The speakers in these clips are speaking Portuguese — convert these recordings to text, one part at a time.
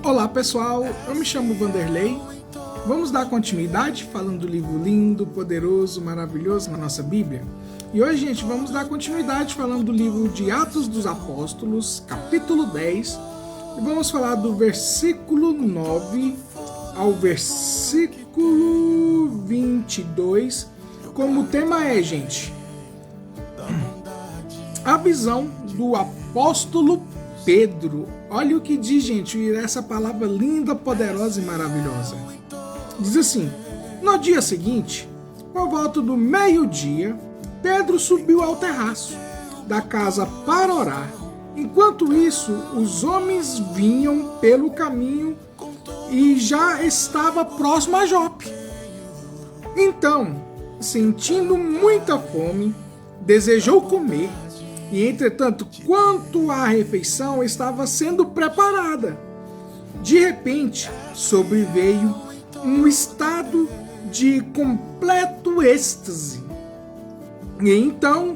Olá pessoal, eu me chamo Vanderlei. Vamos dar continuidade falando do livro lindo, poderoso, maravilhoso na nossa Bíblia. E hoje, gente, vamos dar continuidade falando do livro de Atos dos Apóstolos, capítulo 10. E vamos falar do versículo 9 ao versículo 22. Como o tema é, gente, a visão do apóstolo Pedro. Olha o que diz, gente, essa palavra linda, poderosa e maravilhosa. Diz assim: no dia seguinte, por volta do meio-dia, Pedro subiu ao terraço da casa para orar. Enquanto isso, os homens vinham pelo caminho e já estava próximo a Jope. Então, sentindo muita fome, desejou comer. E, entretanto, quanto à refeição estava sendo preparada, de repente sobreveio um estado de completo êxtase. E então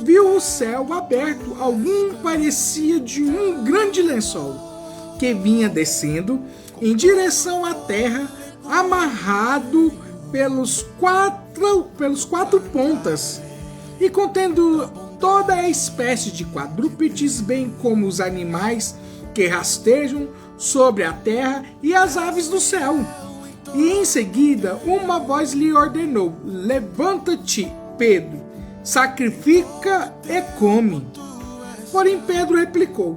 viu o céu aberto, algum parecia de um grande lençol, que vinha descendo em direção à terra, amarrado pelos quatro pontas, e contendo toda a espécie de quadrúpedes, bem como os animais que rastejam sobre a terra e as aves do céu. E em seguida uma voz lhe ordenou: levanta-te, Pedro, sacrifica e come. Porém Pedro replicou: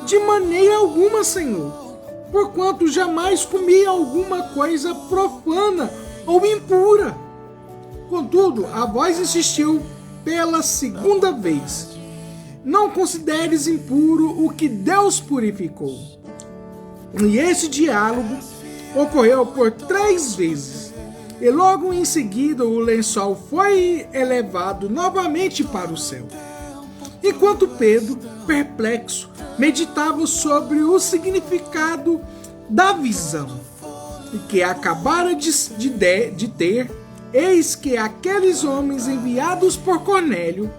de maneira alguma, Senhor, porquanto jamais comi alguma coisa profana ou impura. Contudo, a voz insistiu pela segunda vez: não consideres impuro o que Deus purificou. E esse diálogo ocorreu por 3 vezes. E logo em seguida o lençol foi elevado novamente para o céu. Enquanto Pedro, perplexo, meditava sobre o significado da visão que acabara de ter, eis que aqueles homens enviados por Cornélio,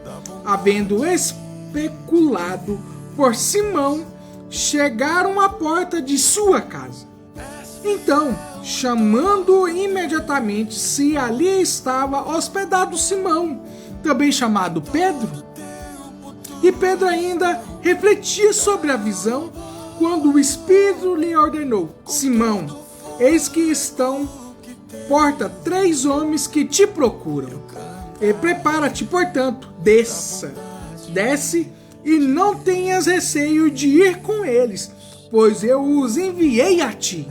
havendo especulado por Simão, chegaram à porta de sua casa. Então, chamando imediatamente, se ali estava hospedado Simão, também chamado Pedro. E Pedro ainda refletia sobre a visão, quando o Espírito lhe ordenou: Simão, eis que estão porta 3 homens que te procuram. E prepara-te, portanto, desce e não tenhas receio de ir com eles, pois eu os enviei a ti.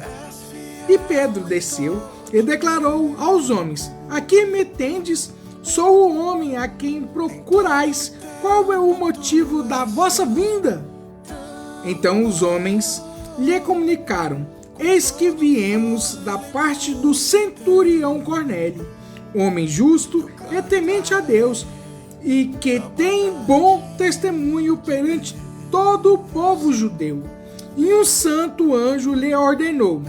E Pedro desceu e declarou aos homens: aqui me tendes, sou o homem a quem procurais. Qual é o motivo da vossa vinda? Então os homens lhe comunicaram: eis que viemos da parte do centurião Cornélio, homem justo e temente a Deus, e que tem bom testemunho perante todo o povo judeu. E um santo anjo lhe ordenou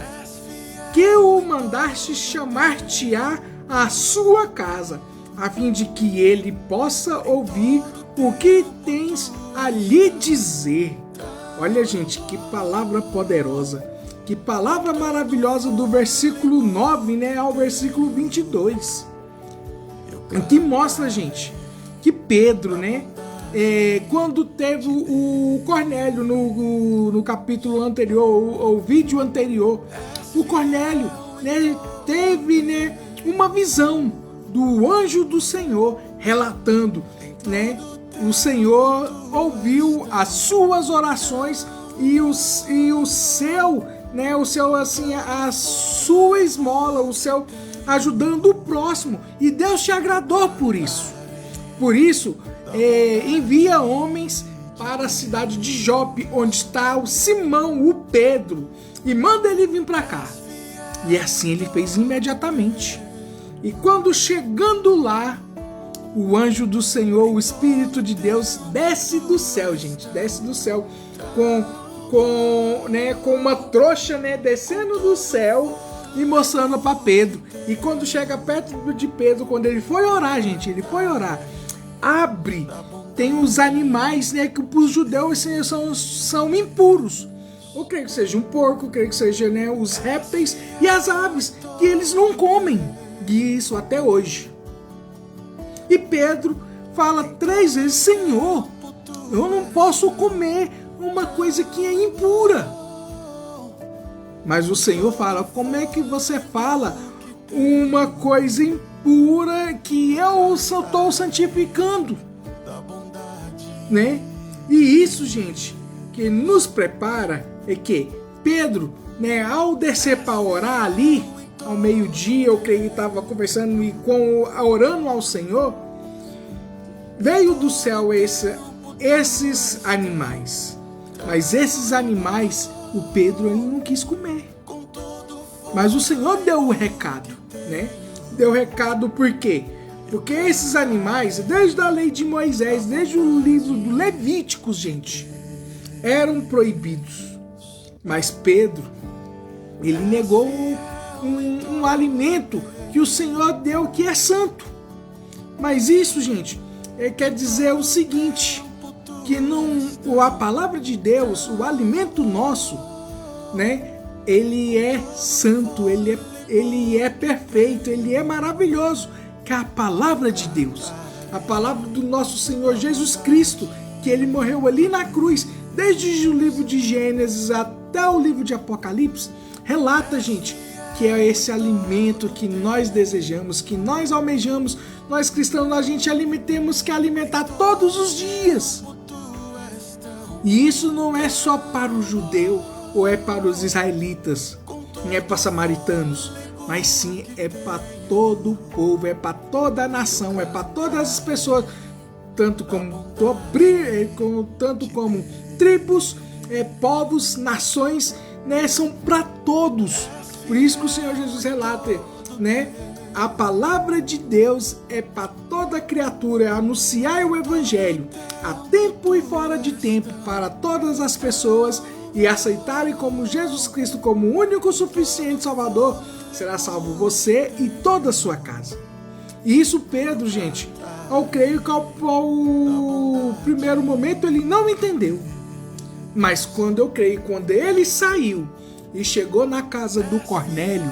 que o mandaste chamar-te-á à sua casa, a fim de que ele possa ouvir o que tens a lhe dizer. Olha, gente, que palavra poderosa. Que palavra maravilhosa, do versículo 9, né, ao versículo 22. Que mostra, gente, que Pedro, né, quando teve o Cornélio no capítulo anterior, o vídeo anterior, o Cornélio, né, teve, né, uma visão do anjo do Senhor relatando, né, o Senhor ouviu as suas orações e o seu, né, o seu, assim, a sua esmola, o seu ajudando o próximo, e Deus te agradou por isso. Por isso, envia homens para a cidade de Jope, onde está o Simão, o Pedro, e manda ele vir para cá. E assim ele fez imediatamente. E quando chegando lá, o anjo do Senhor, o Espírito de Deus, desce do céu, gente, desce do céu com uma trouxa, né, descendo do céu e mostrando para Pedro. E quando chega perto de Pedro, quando ele foi orar, gente, abre, tem os animais, né, que para os judeus são impuros. Eu creio que seja um porco, eu creio que seja, né, os répteis e as aves, que eles não comem. E isso até hoje. E Pedro fala 3 vezes: Senhor, eu não posso comer uma coisa que é impura. Mas o Senhor fala: como é que você fala uma coisa impura que eu estou santificando? Né? E isso, gente, que nos prepara é que Pedro, né, ao descer para orar ali, ao meio-dia, eu creio que estava conversando e orando ao Senhor, veio do céu esses animais. Mas esses animais, o Pedro ele não quis comer. Mas o Senhor deu o recado, né? Deu o recado por quê? Porque esses animais, desde a lei de Moisés, desde o livro do Levíticos, gente, eram proibidos. Mas Pedro, ele negou um alimento que o Senhor deu que é santo. Mas isso, gente, quer dizer o seguinte, que não, a palavra de Deus, o alimento nosso, né, ele é santo, ele é perfeito, ele é maravilhoso, que é a palavra de Deus, a palavra do nosso Senhor Jesus Cristo, que ele morreu ali na cruz, desde o livro de Gênesis até o livro de Apocalipse, relata, gente, que é esse alimento que nós desejamos, que nós almejamos, nós cristãos, a gente temos que alimentar todos os dias. E isso não é só para o judeu ou é para os israelitas, não é para samaritanos, mas sim é para todo o povo, é para toda a nação, é para todas as pessoas, tanto como tribos, povos, nações, né, são para todos. Por isso que o Senhor Jesus relata, né, a palavra de Deus é para toda criatura, é anunciar o evangelho a tempo e fora de tempo para todas as pessoas, e aceitarem como Jesus Cristo como o único suficiente Salvador, será salvo você e toda a sua casa. E isso Pedro, gente, eu creio que ao primeiro momento ele não entendeu. Mas quando ele saiu e chegou na casa do Cornélio,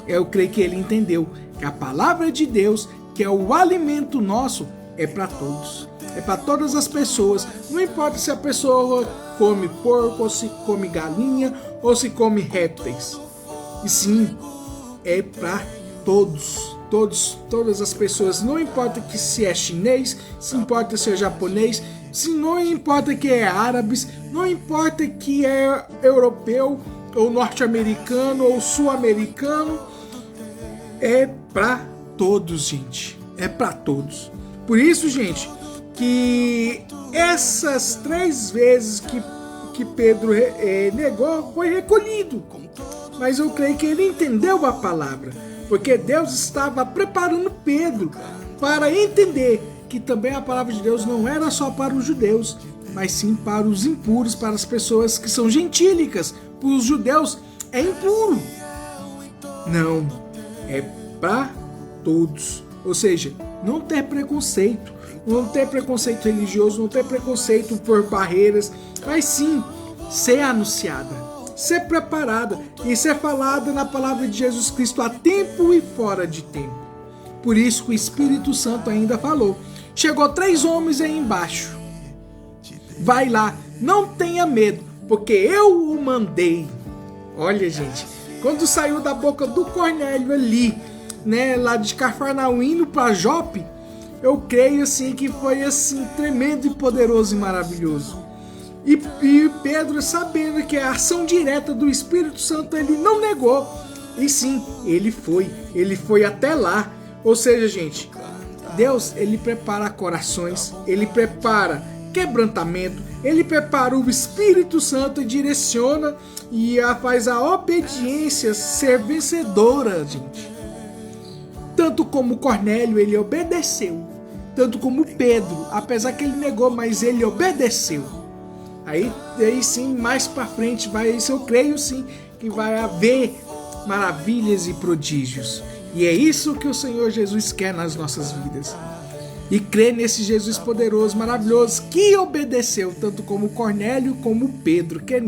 eu creio que ele entendeu que a palavra de Deus, que é o alimento nosso, é para todos. É para todas as pessoas. Não importa se a pessoa come porco, ou se come galinha, ou se come répteis. E sim, é para todos. Todas as pessoas. Não importa que se é chinês, se importa se é japonês, se não importa que é árabes, não importa que é europeu, ou norte-americano, ou sul-americano. É para todos, gente. É para todos. Por isso, gente, que essas 3 vezes que Pedro negou, foi recolhido. Mas eu creio que ele entendeu a palavra, porque Deus estava preparando Pedro para entender que também a palavra de Deus não era só para os judeus, mas sim para os impuros, para as pessoas que são gentílicas. Para os judeus é impuro. Não, é para todos. Ou seja, não ter preconceito. Não ter preconceito religioso, não ter preconceito por barreiras, mas sim ser anunciada, ser preparada e ser falada na palavra de Jesus Cristo a tempo e fora de tempo. Por isso que o Espírito Santo ainda falou: chegou 3 homens aí embaixo, vai lá, não tenha medo, porque eu o mandei. Olha, gente, quando saiu da boca do Cornélio ali, né, lá de Cafarnaum indo para Jope, eu creio assim que foi assim tremendo e poderoso e maravilhoso. E Pedro, sabendo que a ação direta do Espírito Santo, ele não negou. E sim, ele foi até lá. Ou seja, gente, Deus, ele prepara corações, ele prepara quebrantamento, ele prepara o Espírito Santo e direciona e faz a obediência ser vencedora, gente. Tanto como Cornélio, ele obedeceu. Tanto como Pedro, apesar que ele negou, mas ele obedeceu. Aí sim, mais para frente, eu creio sim, que vai haver maravilhas e prodígios. E é isso que o Senhor Jesus quer nas nossas vidas. e crê nesse Jesus poderoso, maravilhoso, que obedeceu tanto como Cornélio como Pedro. Crê